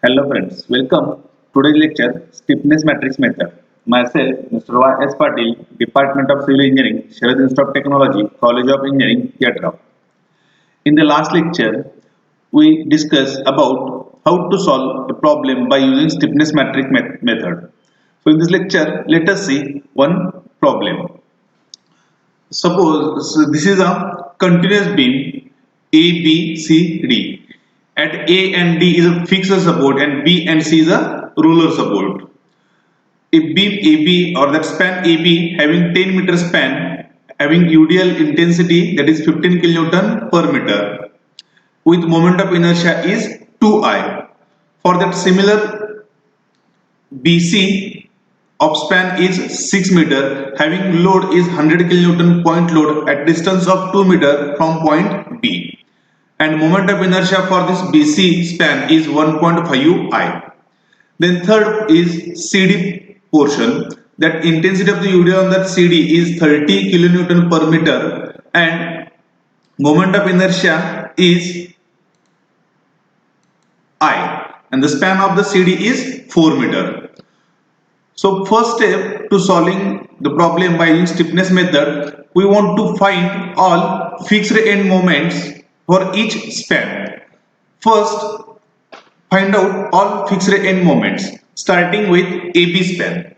Hello friends, welcome. Today's lecture Stiffness Matrix Method. Myself, Mr. Y.S. Patil, Department of Civil Engineering, Sharad Institute of Technology, College of Engineering, Yatra. In the last lecture, we discussed about how to solve a problem by using stiffness matrix method. So in this lecture, let us see one problem. Suppose this is a continuous beam A, B, C, D. At A and D is a fixed support and B and C is a roller support. If beam AB or that span AB having 10 meter span having UDL intensity that is 15 kilonewton per meter with moment of inertia is 2I. For that similar BC of span is 6 meter having load is 100 kilonewton point load at distance of 2 meter from point B and moment of inertia for this BC span is 1.5 I. Then third is CD portion, that intensity of the UDL on that CD is 30 kilonewton per meter and moment of inertia is I and the span of the CD is 4 meter. So first step to solving the problem by using stiffness method, we want to find all fixed end moments for each span. First, find out all fixed end moments starting with AB span.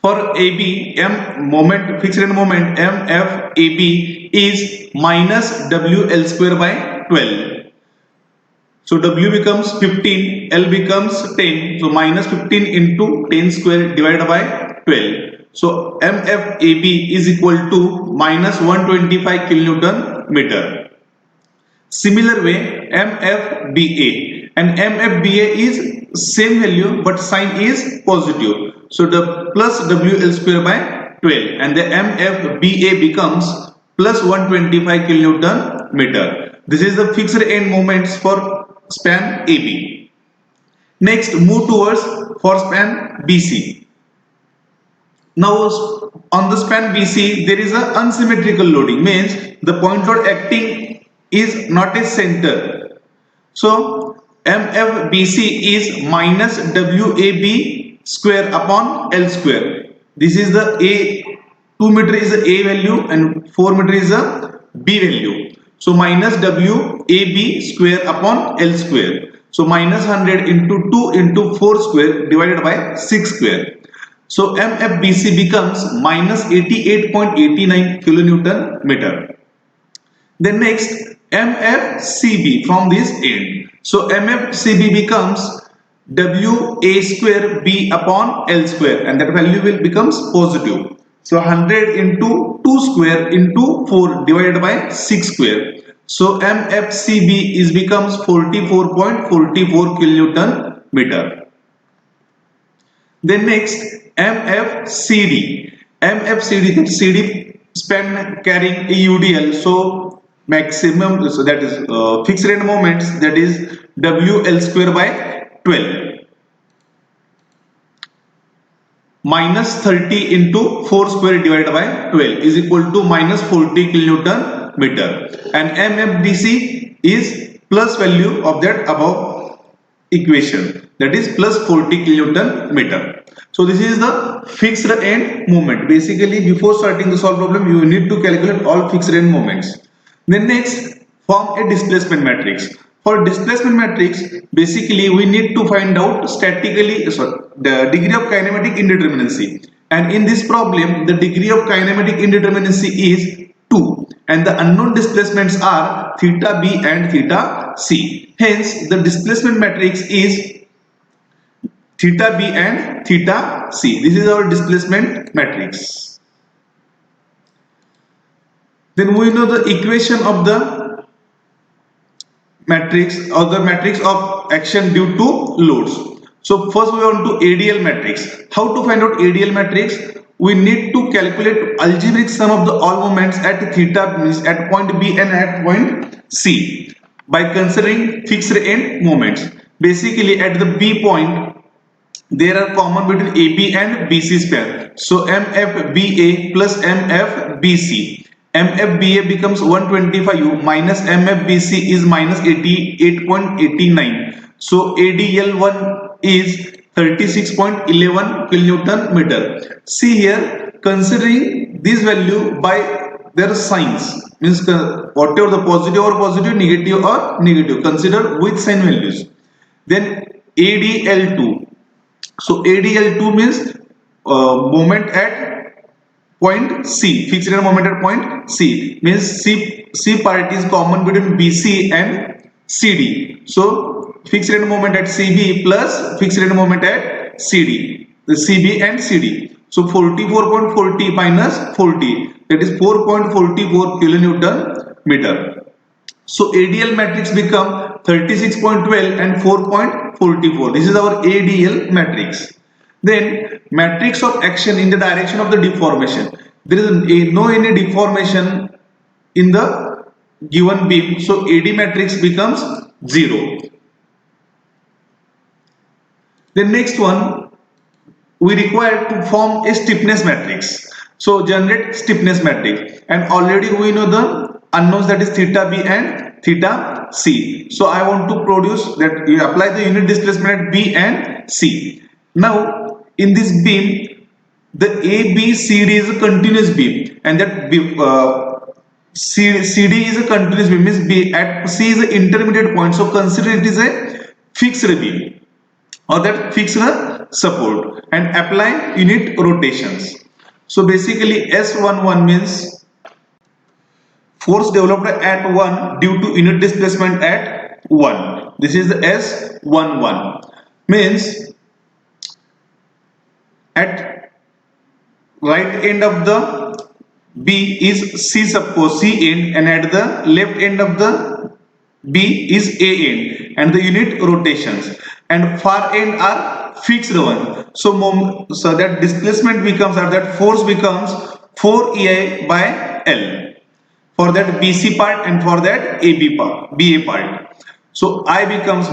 For AB, fixed end moment MFAB is minus WL square by 12. So W becomes 15, L becomes 10. So minus 15 into 10 square divided by 12. So MFAB is equal to minus 125 kilonewton meter. Similar way MFBA and MFBA is same value but sign is positive. So the plus WL square by 12 and the MFBA becomes plus 125 kilonewton meter. This is the fixed end moments for span AB. Next, move towards for span BC. Now on the span BC there is a unsymmetrical loading, means the point load acting is not a center. So MFBC is minus WAB square upon L square. This is the A, 2 meter is the A value and 4 meter is the B value. So minus WAB square upon L square. So minus 100 into 2 into 4 square divided by 6 square. So MFBC becomes minus 88.89 kilonewton meter. Then next MFCB from this end. So MFCB becomes WA square B upon L square and that value will becomes positive. So 100 into 2 square into 4 divided by 6 square. So MFCB is becomes 44.44 kilonewton meter. Then next MFCD. MFCD, that CD span carrying a UDL. So maximum, so that is fixed end moments, that is WL square by 12. Minus 30 into 4 square divided by 12 is equal to minus 40 kilonewton meter and MFBC is plus value of that above equation, that is plus 40 kilonewton meter. So this is the fixed end moment. Basically before starting the solve problem you need to calculate all fixed end moments. Then next, form a displacement matrix. For displacement matrix, basically we need to find out the degree of kinematic indeterminacy. And in this problem, the degree of kinematic indeterminacy is 2. And the unknown displacements are theta B and theta C. Hence, the displacement matrix is theta B and theta C. This is our displacement matrix. Then we know the equation of the matrix or the matrix of action due to loads. So first we want to ADL matrix. How to find out ADL matrix? We need to calculate algebraic sum of the all moments at theta, means at point B and at point C, by considering fixed end moments. Basically at the B point there are common between AB and BC span. So MFBA plus MFBC. MFBA becomes 125 minus MFBC is minus 88.89. So ADL1 is 36.11 kilonewton meter. See here, considering this value by their signs, means whatever the positive or positive, negative or negative, consider with sign values. Then ADL2. So ADL2 means moment at point C, fixed rate moment at point C, means C part is common between BC and CD. So fixed rate moment at CB plus fixed rate moment at CD, the CB and CD. So 44.40 minus 40, that is 4.44 kilonewton meter. So ADL matrix become 36.12 and 4.44. This is our ADL matrix. Then matrix of action in the direction of the deformation. There is no any deformation in the given beam. So AD matrix becomes 0. The next one, we require to form a stiffness matrix. So generate stiffness matrix, and already we know the unknowns, that is theta B and theta C. So I want to produce that, you apply the unit displacement at B and C. Now in this beam, the ABCD is a continuous beam, and that CD is a continuous beam, means B at C is an intermediate point. So consider it is a fixed beam, or that fix the support, and apply unit rotations. So basically S11 means force developed at 1 due to unit displacement at 1. This is the S11, means at right end of the B is C, suppose C end, and at the left end of the B is A end, and the unit rotations, and far end are fixed one. So that displacement becomes, or that force becomes 4 EI by L for that BC part and for that BA part. So I becomes,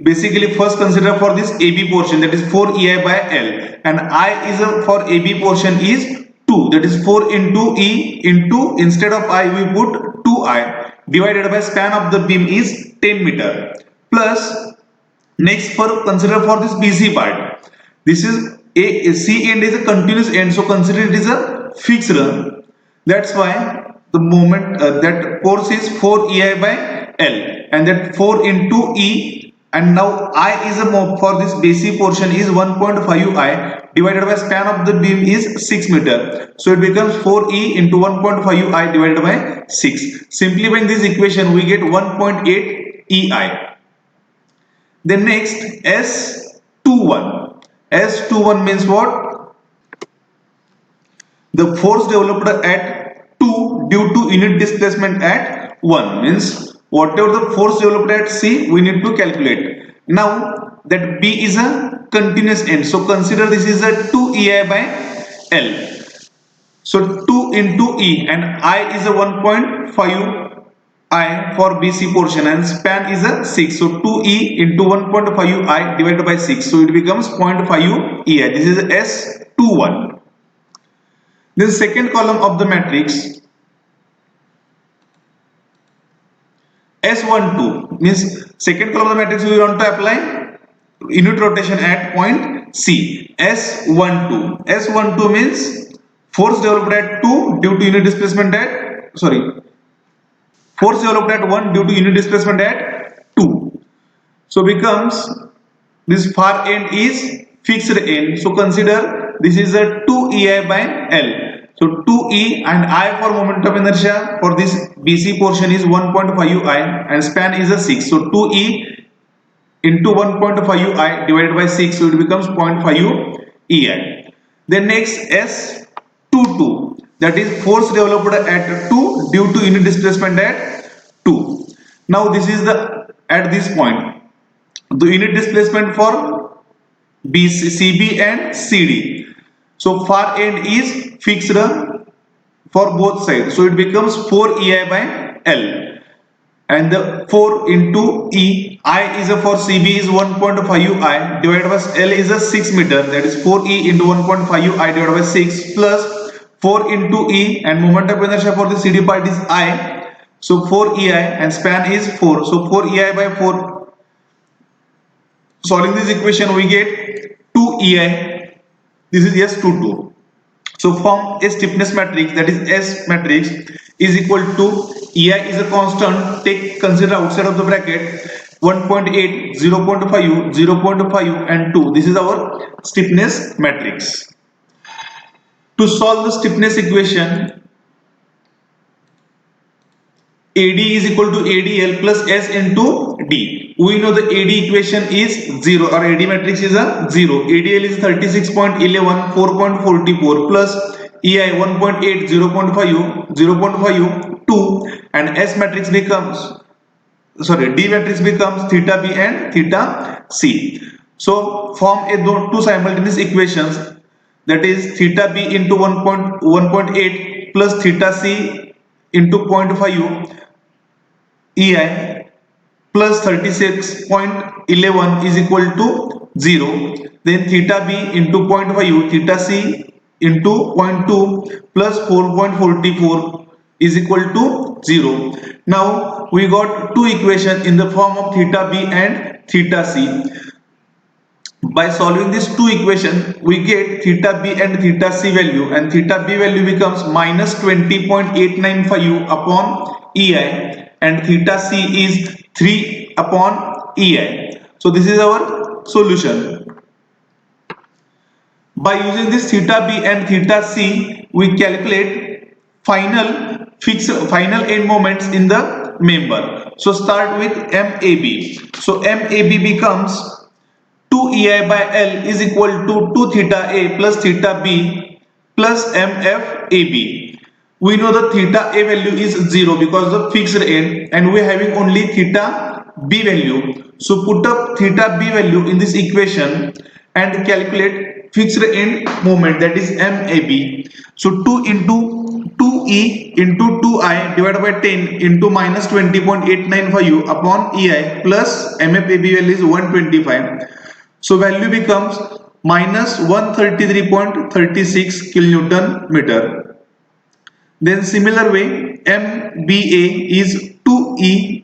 basically first consider for this AB portion, that is 4 EI by L, and I is for AB portion is 2, that is 4 into E into, instead of I we put 2I, divided by span of the beam is 10 meter, plus next for consider for this BC part, this is a C end is a continuous end, so consider it is a fixed run. That's why the moment that force is 4 EI by L, and that 4 into E, and now I is a for this BC portion is 1.5 I, divided by span of the beam is 6 meter, so it becomes 4E into 1.5 I divided by 6. Simplifying this equation, we get 1.8 EI. Then next S21. S21 means what? The force developed at 2 due to unit displacement at 1, means whatever the force developed at C, we need to calculate. Now that B is a continuous end, so consider this is a 2 EI by L. So 2 into E, and I is a 1.5 I for BC portion, and span is a 6. So 2E into 1.5 I divided by 6. So it becomes 0.5 EI. This is S21. Then second column of the matrix, S12 means second column of the matrix, we want to apply unit rotation at point C. S12. S12 means force developed at 2 due to unit displacement at, force developed at 1 due to unit displacement at 2. So becomes, this far end is fixed end. So consider this is a 2 EI by L. So 2E and I for moment of inertia for this BC portion is 1.5 I, and span is a 6. So 2E into 1.5 I divided by 6. So it becomes 0.5 EI. Then next S22, that is force developed at 2 due to unit displacement at 2. Now this is the, at this point, the unit displacement for BC, CB and CD. So far end is fixed for both sides. So it becomes 4 EI by L, and the 4 into E, I is a for CB is 1.5 I divided by L is a 6 meter, that is 4E into 1.5 I divided by 6 plus 4 into E, and moment of inertia for the CD part is I. So 4 EI and span is 4. So 4 EI by 4 Solving this equation, we get 2 EI. This is S 2 2. So form a stiffness matrix, that is S matrix, is equal to EI is a constant. Consider outside of the bracket 1.8, 0.5, 0.5 and 2. This is our stiffness matrix. To solve the stiffness equation, AD is equal to ADL plus S into D. We know the AD equation is 0, or AD matrix is a 0. ADL is 36.11, 4.44 plus EI 1.8, 0.5, 0.5, 2, and S matrix becomes, D matrix becomes theta B and theta C. So form a two simultaneous equations, that is theta B into 1.8 plus theta C into 0.5 EI plus 36.11 is equal to 0. Then theta B into 0.5 theta C into 0.2 plus 4.44 is equal to 0. Now we got two equations in the form of theta B and theta C. By solving these two equations, we get theta B and theta C value, and theta B value becomes minus 20.895 upon EI, and theta C is 3 upon EI. So this is our solution. By using this theta B and theta C, we calculate final end moments in the member. So start with MAB. So MAB becomes 2 EI by L is equal to 2 theta A plus theta B plus MFAB. We know the theta A value is 0 because of fixed end, and we are having only theta B value. So put up theta B value in this equation and calculate fixed end moment, that is MAB. So 2 into 2E into 2I divided by 10 into minus 20.895 upon EI plus MFAB value is 125. So value becomes minus 133.36 kilonewton meter. Then similar way, MBA is 2E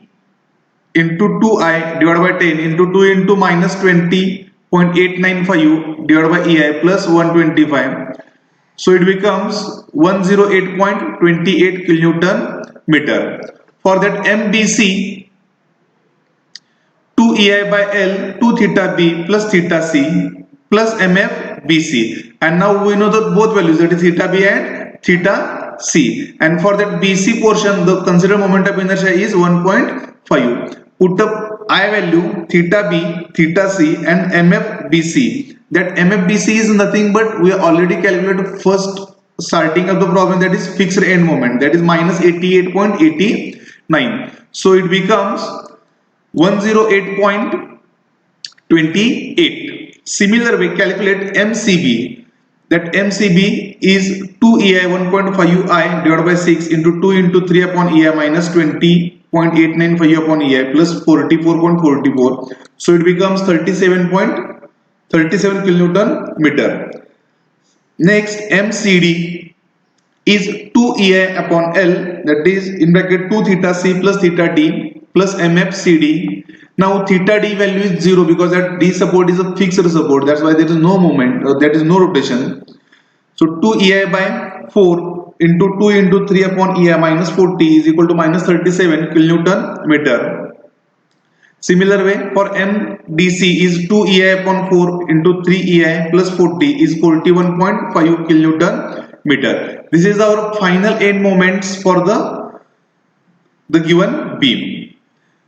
into 2I divided by 10 into 2 into minus 20.895 divided by EI plus 125. So it becomes 108.28 kilonewton meter. For that MBC, 2 EI by L, 2 theta B plus theta C plus MF BC. And now we know that both values, that is theta B and theta C. And for that BC portion, the considered moment of inertia is 1.5. Put up I value, theta B, theta C and MF BC. That MF BC is nothing but we already calculated first starting of the problem, that is fixed end moment, that is minus 88.89. So it becomes 108.28. Similar way, calculate MCB. That MCB is 2 EI 1.5 I divided by 6 into 2 into 3 upon EI minus 20.895 upon EI plus 44.44. So it becomes 37.37 kilonewton meter. Next, MCD is 2 EI upon L, that is in bracket 2 theta C plus theta D plus MFCD. Now theta D value is 0 because that D support is a fixed support, that's why there is no movement, there is no rotation. So 2 EI by 4 into 2 into 3 upon EI minus 40 is equal to minus 37 kilonewton meter. Similar way, for MDC is 2 EI upon 4 into 3 EI plus 40 is 41.5 kilonewton meter. This is our final end moments for the given beam.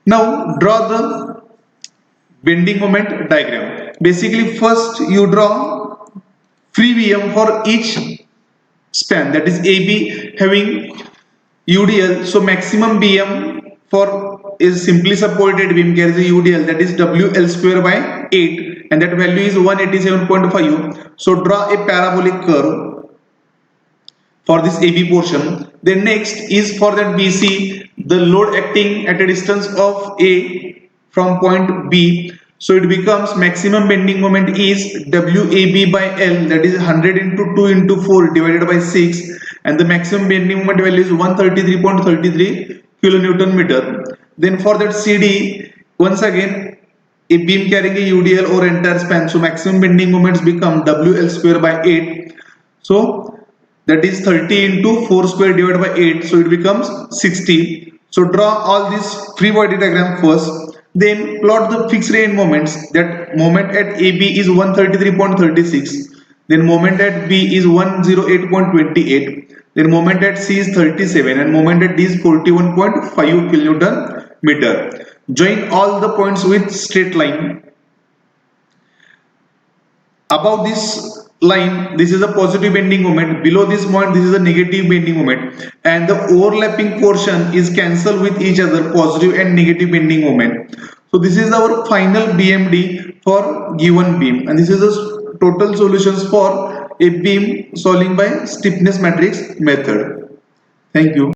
Now draw the bending moment diagram. Basically first you draw free VM for each span, that is AB having UDL. So maximum BM for is simply supported beam carries a UDL, that is WL square by 8, and that value is 187.5. So draw a parabolic curve for this AB portion. Then next is for that BC, the load acting at a distance of A from point B. So it becomes maximum bending moment is WAB by L, that is 100 into 2 into 4 divided by 6, and the maximum bending moment value is 133.33 kilonewton meter. Then for that CD, once again a beam carrying a UDL or entire span. So maximum bending moments become WL square by 8. So that is 30 into 4 square divided by 8. So it becomes 60. So draw all these free body diagram first. Then plot the fixed end moments. That moment at AB is 133.36. Then moment at B is 108.28. Then moment at C is 37 and moment at D is 41.5 kilonewton meter. Join all the points with straight line. Above this line, this is a positive bending moment. Below this point, this is a negative bending moment. And the overlapping portion is cancelled with each other, positive and negative bending moment. So this is our final BMD for given beam. And this is the total solutions for a beam solving by stiffness matrix method. Thank you.